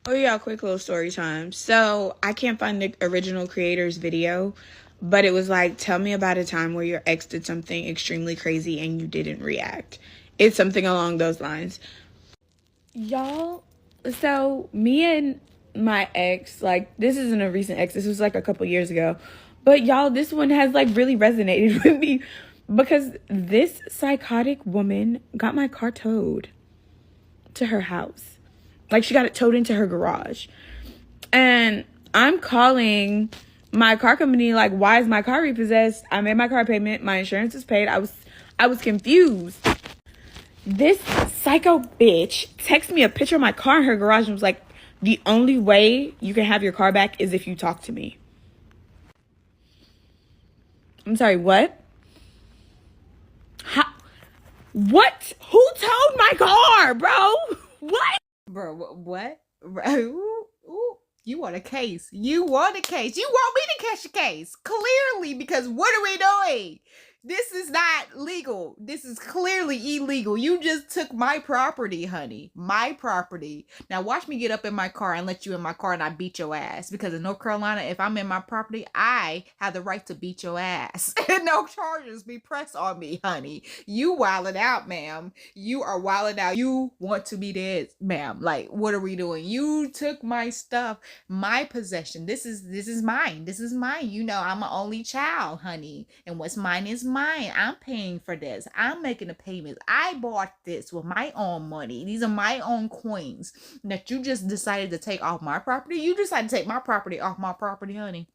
Oh yeah, quick little story time. So I can't find the original creator's video, but it was like, tell me about a time where your ex did something extremely crazy and you didn't react. It's something along those lines. Y'all, so me and my ex, like, this isn't a recent ex, this was like a couple years ago. But y'all, this one has like really resonated with me because this psychotic woman got my car towed to her house. Like, she got it towed into her garage. And I'm calling my car company, like, why is my car repossessed? I made my car payment. My insurance is paid. I was confused. This psycho bitch texted me a picture of my car in her garage and was like, the only way you can have your car back is if you talk to me. I'm sorry, what? How? What? Who towed my car, bro? What? Bro, what? Ooh, ooh. You want a case. You want a case. You want me to catch a case. Clearly, because what are we doing? This is not legal. This is clearly illegal. You just took my property, honey. My property. Now watch me get up in my car and let you in my car and I beat your ass. Because in North Carolina, if I'm in my property, I have the right to beat your ass. And no charges be pressed on me, honey. You wildin' out, ma'am. You are wildin' out. You want to be dead, ma'am. Like, what are we doing? You took my stuff, my possession. This is mine. This is mine. You know, I'm an only child, honey. And what's mine is mine. I'm paying for this. I'm making the payments. I bought this with my own money. These are my own coins that you just decided to take off my property. You decided to take my property off my property, honey.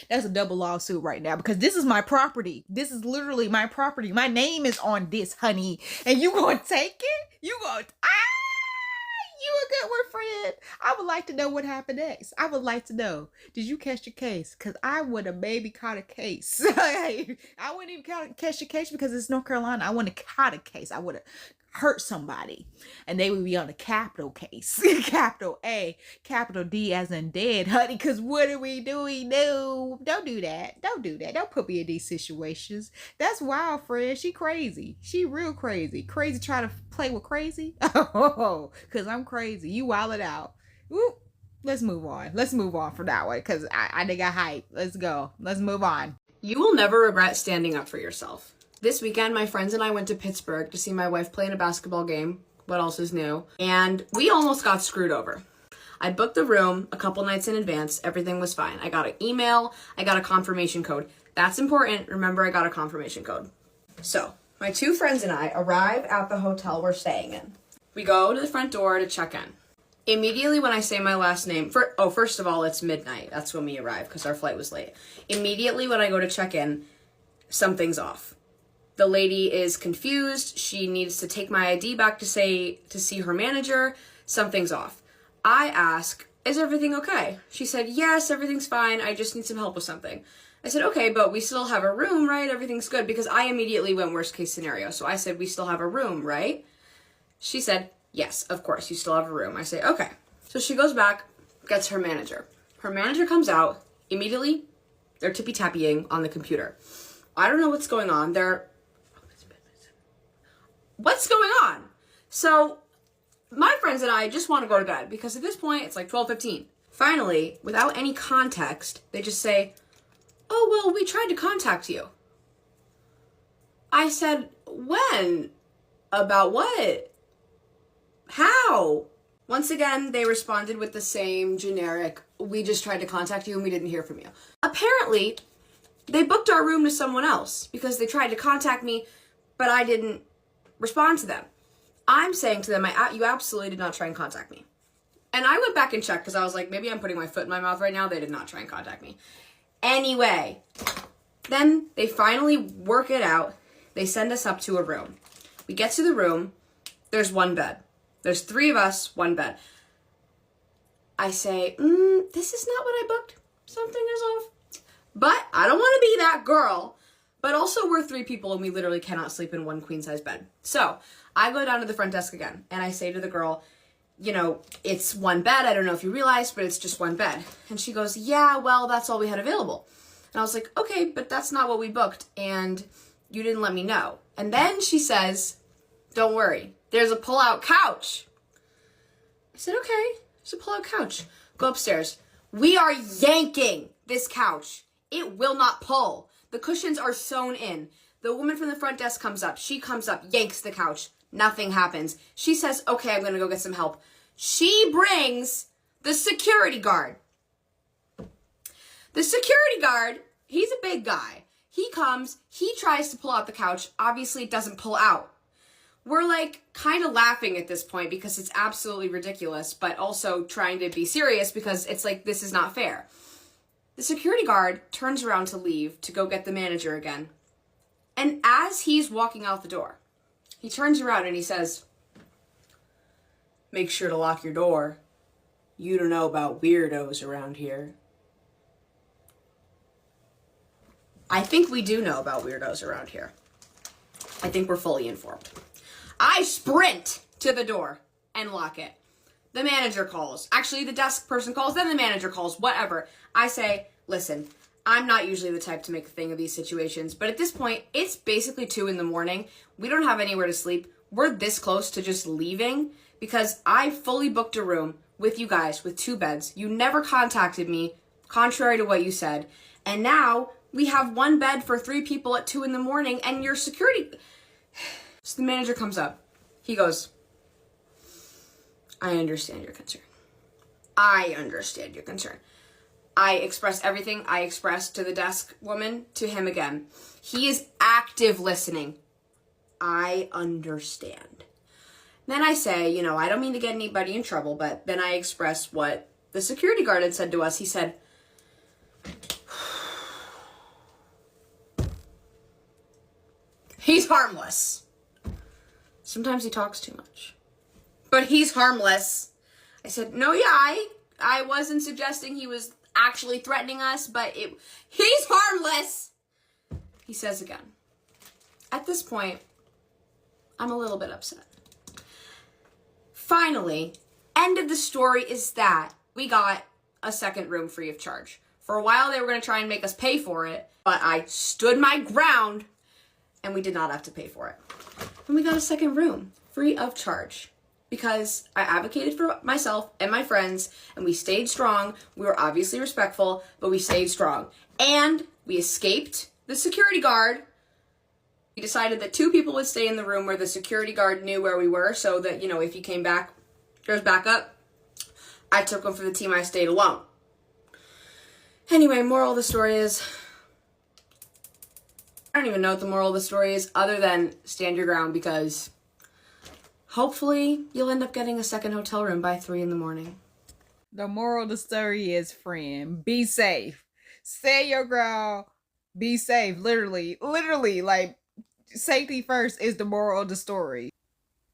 That's a double lawsuit right now because this is my property. This is literally my property. My name is on this, honey. And you gonna take it? You gonna... You a good one, friend. I would like to know what happened next. I would like to know. Did you catch your case? Because I would have maybe caught a case. I wouldn't even catch a case because it's North Carolina. I wouldn't have caught a case. I would have hurt somebody. And they would be on a capital case. Capital A, capital D as in dead, honey. Because what are we doing? No. Don't do that. Don't do that. Don't put me in these situations. That's wild, friend. She crazy. She real crazy. Crazy trying to play with crazy? Oh, because I'm crazy. You wild it out. Woo. Let's move on. Let's move on from that one because I think I hype. Let's go. Let's move on. You will never regret standing up for yourself. This weekend, my friends and I went to Pittsburgh to see my wife play in a basketball game. What else is new? And we almost got screwed over. I booked the room a couple nights in advance. Everything was fine. I got an email. I got a confirmation code. That's important. Remember, I got a confirmation code. So, my two friends and I arrive at the hotel we're staying in. We go to the front door to check in. Immediately when I say my last name, first of all, it's midnight. That's when we arrive because our flight was late. Immediately when I go to check in, something's off. The lady is confused. She needs to take my ID back to see her manager. Something's off. I ask, is everything okay? She said, yes, everything's fine. I just need some help with something. I said, okay, but we still have a room, right? Everything's good. Because I immediately went worst case scenario. So I said, we still have a room, right? She said, yes, of course, you still have a room. I say, okay. So she goes back, gets her manager. Her manager comes out. Immediately, they're tippy-tappying on the computer. I don't know what's going on. What's going on? So my friends and I just want to go to bed because at this point it's like 12:15. Finally, without any context, they just say, oh, well, we tried to contact you. I said, when? About what? How? Once again, they responded with the same generic, we just tried to contact you and we didn't hear from you. Apparently, they booked our room to someone else because they tried to contact me, but I didn't respond to them. I'm saying to them, you absolutely did not try and contact me. And I went back and checked because I was like, maybe I'm putting my foot in my mouth right now. They did not try and contact me. Anyway, then they finally work it out. They send us up to a room. We get to the room. There's one bed. There's three of us, one bed. I say, this is not what I booked. Something is off. But I don't want to be that girl. But also we're three people and we literally cannot sleep in one queen size bed. So I go down to the front desk again and I say to the girl, you know, it's one bed. I don't know if you realized, but it's just one bed. And she goes, yeah, well, that's all we had available. And I was like, okay, but that's not what we booked. And you didn't let me know. And then she says, don't worry, there's a pull-out couch. I said, okay. There's a pull-out couch. Go upstairs. We are yanking this couch. It will not pull. The cushions are sewn in. The woman from the front desk comes up. She comes up, yanks the couch. Nothing happens. She says, okay, I'm going to go get some help. She brings the security guard. The security guard, he's a big guy. He comes, he tries to pull out the couch. Obviously, it doesn't pull out. We're like kind of laughing at this point because it's absolutely ridiculous, but also trying to be serious because it's like, this is not fair. The security guard turns around to leave to go get the manager again. And as he's walking out the door, he turns around and he says, make sure to lock your door. You don't know about weirdos around here. I think we do know about weirdos around here. I think we're fully informed. I sprint to the door and lock it. The manager calls. Actually, the desk person calls, then the manager calls, whatever. I say, listen, I'm not usually the type to make a thing of these situations, but at this point, it's basically 2 a.m. We don't have anywhere to sleep. We're this close to just leaving because I fully booked a room with you guys with 2 beds. You never contacted me, contrary to what you said. And now we have 1 bed for 3 people at 2 a.m. and your security... So the manager comes up. He goes, I understand your concern. I understand your concern. I expressed everything I expressed to the desk woman to him again. He is active listening. I understand. Then I say, I don't mean to get anybody in trouble, but then I express what the security guard had said to us. He said, he's harmless. Sometimes he talks too much. But he's harmless. I said, no, yeah, I wasn't suggesting he was actually threatening us, but he's harmless. He says again. At this point, I'm a little bit upset. Finally, end of the story is that we got a second room free of charge. For a while, they were going to try and make us pay for it, but I stood my ground and we did not have to pay for it. And we got a second room free of charge because I advocated for myself and my friends and we stayed strong. We were obviously respectful, but we stayed strong. And we escaped the security guard. We decided that 2 people would stay in the room where the security guard knew where we were so that, if he came back, goes back up, I took him for the team. I stayed alone. Anyway, moral of the story is, I don't even know what the moral of the story is other than stand your ground because hopefully you'll end up getting a second hotel room by 3 a.m. The moral of the story is, friend, be safe. Stand your ground. Be safe. Literally, like safety first is the moral of the story.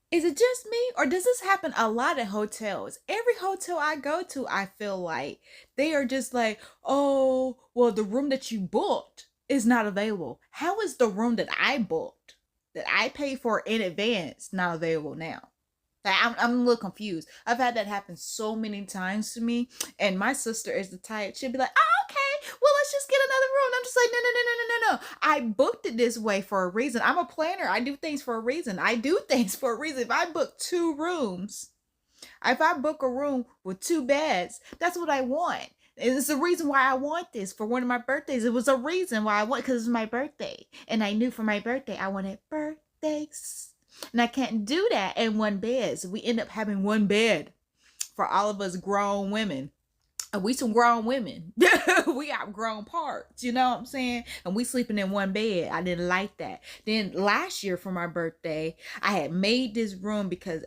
Is it just me or does this happen a lot at hotels? Every hotel I go to, I feel like they are just like, oh, well, the room that you booked is not available. How is the room that I booked, that I paid for in advance, not available now? Like, I'm a little confused. I've had that happen so many times to me, and my sister is the type, she'll be like, oh, okay, well, let's just get another room. And I'm just like, no. I booked it this way for a reason. I'm a planner. I do things for a reason. If I book 2 rooms, if I book a room with 2 beds, that's what I want. And it's the reason why I want this for one of my birthdays. It was a reason why I want, because it's my birthday. And I knew for my birthday, I wanted birthdays. And I can't do that in 1 bed. So we end up having 1 bed for all of us grown women. And we some grown women. We outgrown parts, you know what I'm saying? And we sleeping in 1 bed. I didn't like that. Then last year for my birthday, I had made this room because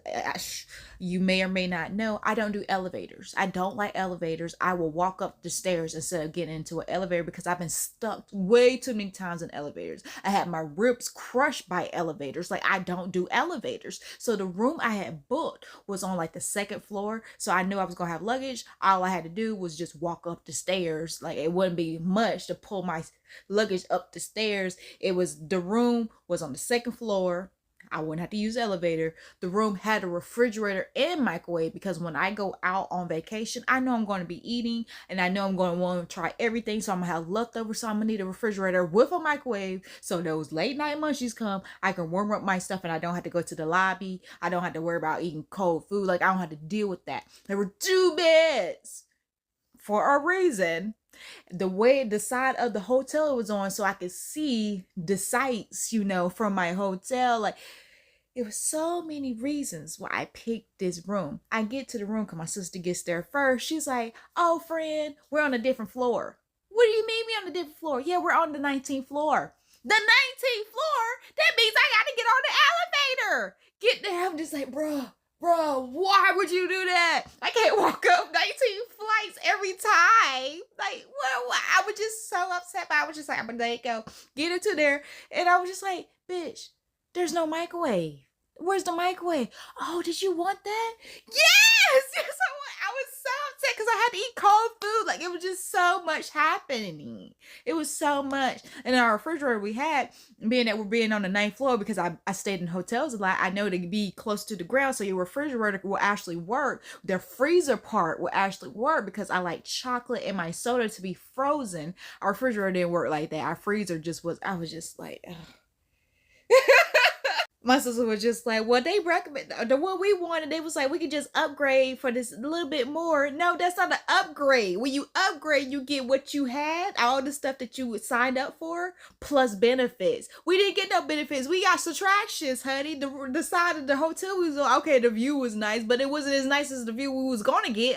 you may or may not know, I don't do elevators. I don't like elevators. I will walk up the stairs instead of getting into an elevator because I've been stuck way too many times in elevators. I had my ribs crushed by elevators. Like, I don't do elevators. So the room I had booked was on like the 2nd floor. So I knew I was going to have luggage. All I had to do was just walk up the stairs. Like, it wouldn't be much to pull my luggage up the stairs. The room was on the 2nd floor. I wouldn't have to use the elevator. The room had a refrigerator and microwave because when I go out on vacation, I know I'm going to be eating and I know I'm going to want to try everything. So I'm going to have leftovers. So I'm going to need a refrigerator with a microwave. So those late night munchies come, I can warm up my stuff and I don't have to go to the lobby. I don't have to worry about eating cold food. Like I don't have to deal with that. There were 2 beds for a reason. The side of the hotel it was on, so I could see the sights, you know, from my hotel. Like, it was so many reasons why I picked this room. I get to the room because my sister gets there first. She's like, oh, friend, we're on a different floor. What do you mean we on a different floor? Yeah, we're on the 19th floor. The 19th floor? That means I got to get on the elevator. Get there. I'm just like, bro, why would you do that? I can't walk up 19 flights every time. Like, what? I was just so upset. But I was just like, I'm gonna let it go. Get into there. And I was just like, bitch, there's no microwave. Where's the microwave? Oh, did you want that? Yes! I was so upset because I had to eat cold food. Like, it was just so much happening. It was so much. And our refrigerator we had, being that we're being on the 9th floor, because I stayed in hotels a lot, I know to be close to the ground, so your refrigerator will actually work. The freezer part will actually work because I like chocolate and my soda to be frozen. Our refrigerator didn't work like that. Our freezer just was, I was just like, ugh. My sister was just like, well, they recommend the one we wanted. They was like, we could just upgrade for this a little bit more. No, that's not an upgrade. When you upgrade, you get what you had, all the stuff that you signed up for, plus benefits. We didn't get no benefits. We got subtractions, honey. The side of the hotel was on. Okay, the view was nice, but it wasn't as nice as the view we was gonna get.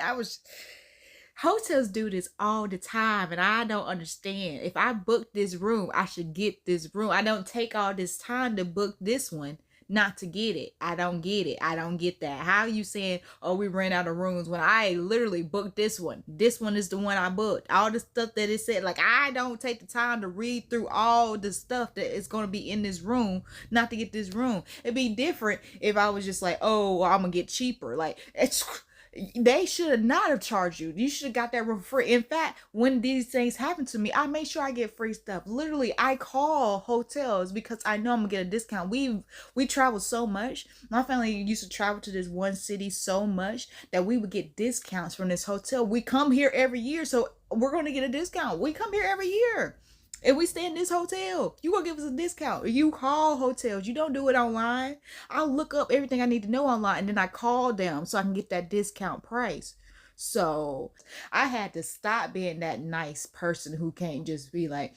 Hotels do this all the time, and I don't understand. If I book this room, I should get this room. I don't take all this time to book this one not to get it. I don't get it. I don't get that. How are you saying, oh, we ran out of rooms when I literally booked this one? This one is the one I booked. All the stuff that it said, like, I don't take the time to read through all the stuff that is going to be in this room not to get this room. It'd be different if I was just like, oh, well, I'm going to get cheaper. Like, they should not have charged you. You should have got that room free. In fact, when these things happen to me, I make sure I get free stuff. Literally, I call hotels because I know I'm gonna get a discount. We travel so much. My family used to travel to this one city so much that we would get discounts from this hotel. We come here every year, so we're gonna get a discount. We come here every year. If we stay in this hotel, you gonna give us a discount. You call hotels. You don't do it online. I look up everything I need to know online, and then I call them so I can get that discount price. So I had to stop being that nice person who can't just be like,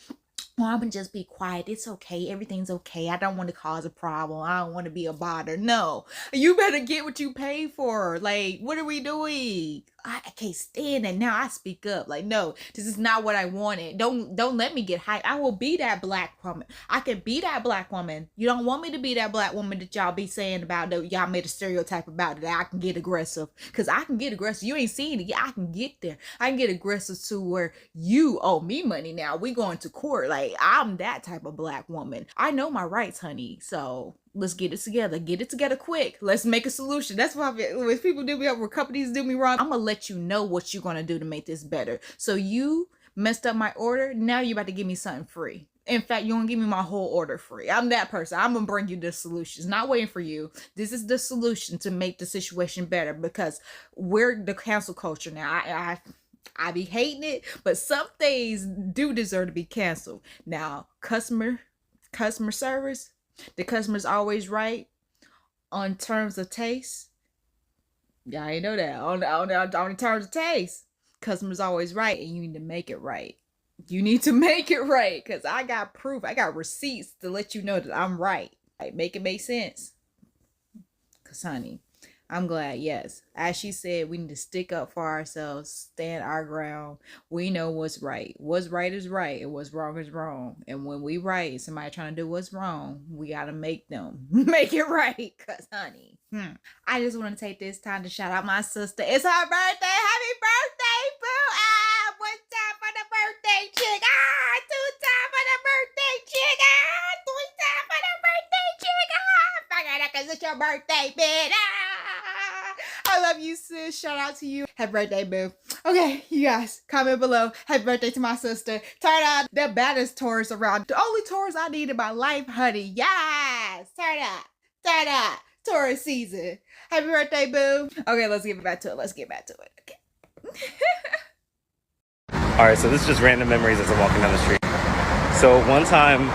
well, I'm gonna just be quiet. It's okay. Everything's okay. I don't want to cause a problem. I don't want to be a bother. No, you better get what you pay for. Like, what are we doing? I can't stand it. Now I speak up. Like, no, this is not what I wanted. Don't let me get hyped. I will be that black woman. I can be that black woman. You don't want me to be that black woman that y'all be saying about that y'all made a stereotype about it, that I can get aggressive. Because I can get aggressive. You ain't seen it yet. I can get there. I can get aggressive to where you owe me money now. We going to court. Like, I'm that type of black woman. I know my rights, honey. So let's get it together. Get it together quick. Let's make a solution. That's why when people do me up, when companies do me wrong, I'm gonna let you know what you're gonna do to make this better. So you messed up my order. Now you about to give me something free. In fact, you're gonna give me my whole order free. I'm that person. I'm gonna bring you the solutions. Not waiting for you. This is the solution to make the situation better, because we're the cancel culture now. I be hating it, but some things do deserve to be canceled. Now, customer service. The customer's always right on terms of taste. Yeah, I know that. On terms of taste, customer's always right, and you need to make it right. You need to make it right, because I got proof. I got receipts to let you know that I'm right. Like, make it make sense. Because, honey, I'm glad, yes. As she said, we need to stick up for ourselves, stand our ground. We know what's right. What's right is right, and what's wrong is wrong. And when we right, somebody trying to do what's wrong, we got to make them make it right. Because, honey, I just want to take this time to shout out my sister. It's her birthday. Happy birthday, boo. Ah, one time for the birthday chick. Ah, two time for the birthday chick. Ah, three time for the birthday chick. Ah, figure that because it's your birthday, bitch. Ah. I love you, sis. Shout out to you. Happy birthday, boo. Okay, you guys, comment below. Happy birthday to my sister. Turn up the baddest Taurus around. The only Taurus I need in my life, honey. Yes, turn up. Ta-da! Taurus season. Happy birthday, boo. Okay, let's get back to it. Okay. All right, so this is just random memories as I'm walking down the street. So one time,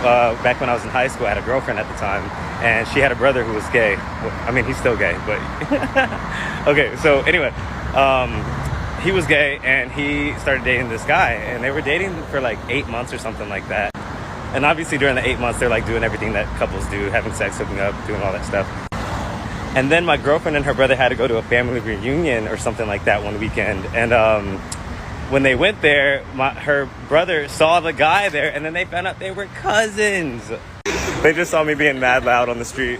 back when I was in high school, I had a girlfriend at the time, and she had a brother who was gay. Well, I mean, he's still gay, but okay. So anyway, he was gay, and he started dating this guy, and they were dating for like 8 months or something like that. And obviously, during the 8 months, they're like doing everything that couples do, having sex, hooking up, doing all that stuff. And then my girlfriend and her brother had to go to a family reunion or something like that one weekend, and when they went there, her brother saw the guy there, and then they found out they were cousins. They just saw me being mad loud on the street.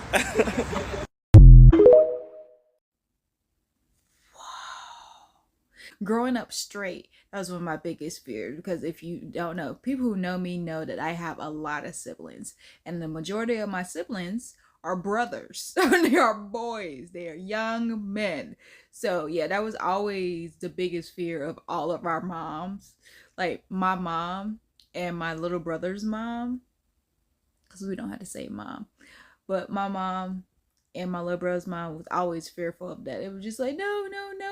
Growing up straight, that was one of my biggest fears, because if you don't know, people who know me know that I have a lot of siblings, and the majority of my siblings are brothers. They are boys. They are young men. So yeah, that was always the biggest fear of all of our moms. Like my mom and my little brother's mom, because we don't have to say mom, but my mom and my little brother's mom was always fearful of that. It was just like, no,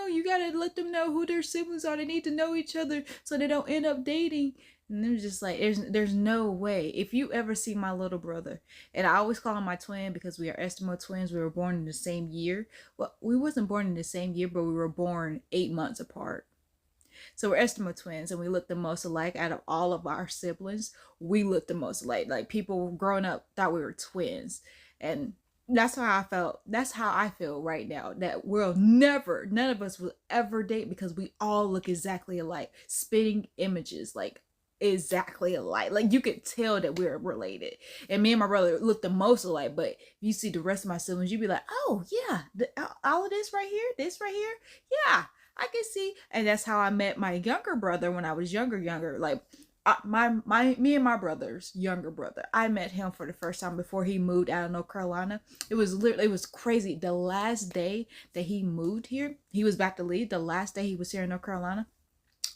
you gotta let them know who their siblings are. They need to know each other so they don't end up dating. And it was just like, there's no way. If you ever see my little brother, and I always call him my twin because we are Eskimo twins. We were born in the same year. Well, we wasn't born in the same year, but we were born 8 months apart. So we're Eskimo twins, and we look the most alike out of all of our siblings. We look the most alike. Like, people growing up thought we were twins. And that's how I felt. That's how I feel right now, that none of us will ever date, because we all look exactly alike. Spitting images, like exactly alike. Like, you could tell that we're related. And me and my brother look the most alike, but you see the rest of my siblings, you'd be like, oh yeah, all of this right here, yeah, I can see. And that's how I met my younger brother when I was younger. Like, me and my brother's younger brother, I met him for the first time before he moved out of North Carolina. It was crazy. The last day that he moved here, he was about to leave. The last day he was here in North Carolina,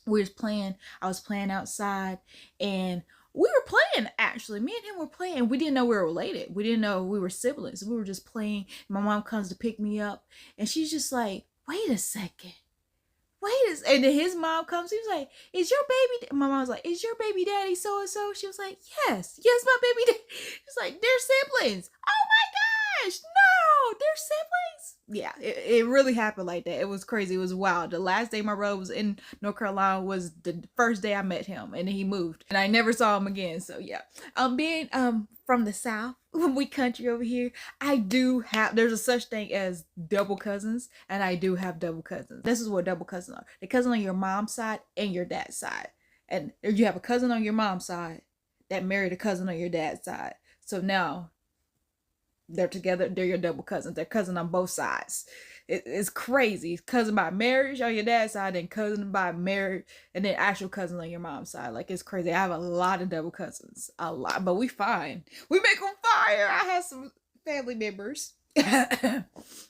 I was playing outside, and we were playing, actually. Me and him were playing. We didn't know we were related. We didn't know we were siblings. We were just playing. My mom comes to pick me up, and she's just like, wait a second. And then his mom comes. He was like, is your baby... My mom was like, is your baby daddy so-and-so? She was like, yes, my baby daddy. She's like, they're siblings. Oh my gosh, no, they're siblings. Yeah, it really happened like that. It was crazy. It was wild. The last day my brother was in North Carolina was the first day I met him, and then he moved, and I never saw him again. So yeah, being from the South, we country over here, there's a such thing as double cousins, and I do have double cousins. This is what double cousins are. The cousin on your mom's side and your dad's side, and you have a cousin on your mom's side that married a cousin on your dad's side. So now they're together. They're your double cousins. They're cousin on both sides. It's crazy. Cousin by marriage on your dad's side, and cousin by marriage, and then actual cousin on your mom's side. Like, it's crazy. I have a lot of double cousins. A lot. But we fine. We make them fire. I have some family members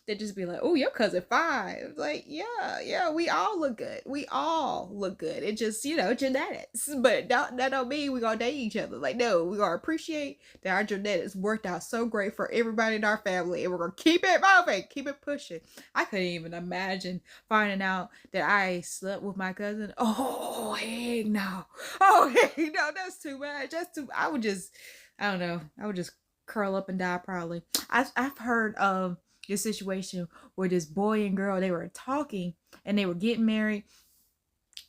they just be like, oh, your cousin fine. Like, yeah, we all look good. It just, genetics. But that don't mean we gonna date each other. Like, no, we gonna appreciate that our genetics worked out so great for everybody in our family, and we're gonna keep it moving, keep it pushing. I couldn't even imagine finding out that I slept with my cousin. Oh, heck no. That's too much. I would just curl up and die, probably. I've heard of this situation where this boy and girl, they were talking and they were getting married,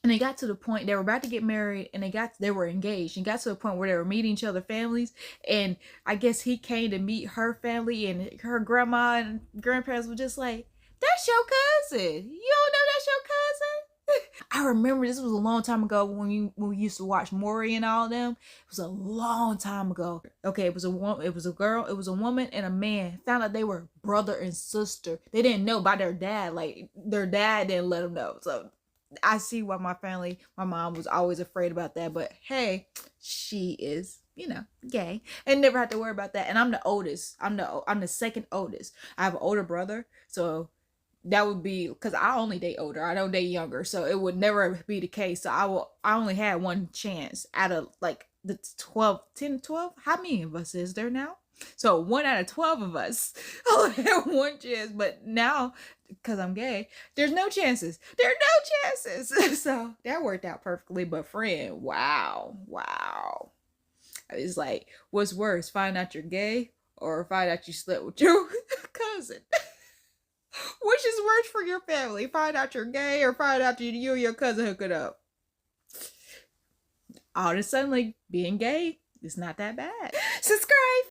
and they got to the point they were about to get married, and they were engaged, and got to the point where they were meeting each other's families. And I guess he came to meet her family, and her grandma and grandparents were just like, that's your cousin. You don't know that's your cousin? I remember this was a long time ago when we used to watch Maury and all of them. It was a long time ago. Okay, it was a woman and a man. Found out they were brother and sister. They didn't know about their dad. Like, their dad didn't let them know. So I see why my mom was always afraid about that. But hey, she is, gay, and never had to worry about that. And I'm the oldest. I'm the second oldest. I have an older brother, so that would be, because I only date older. I don't date younger, so it would never be the case. So I only had one chance out of like the 10 to 12. How many of us is there now? So 1 out of 12 of us only had one chance, but now, because I'm gay, there's no chances. There are no chances. So that worked out perfectly. But friend, wow. It's like, what's worse, find out you're gay or find out you slept with your cousin? Which is worse for your family? Find out you're gay or find out you and your cousin hook it up? All of a sudden, like, being gay is not that bad. Subscribe.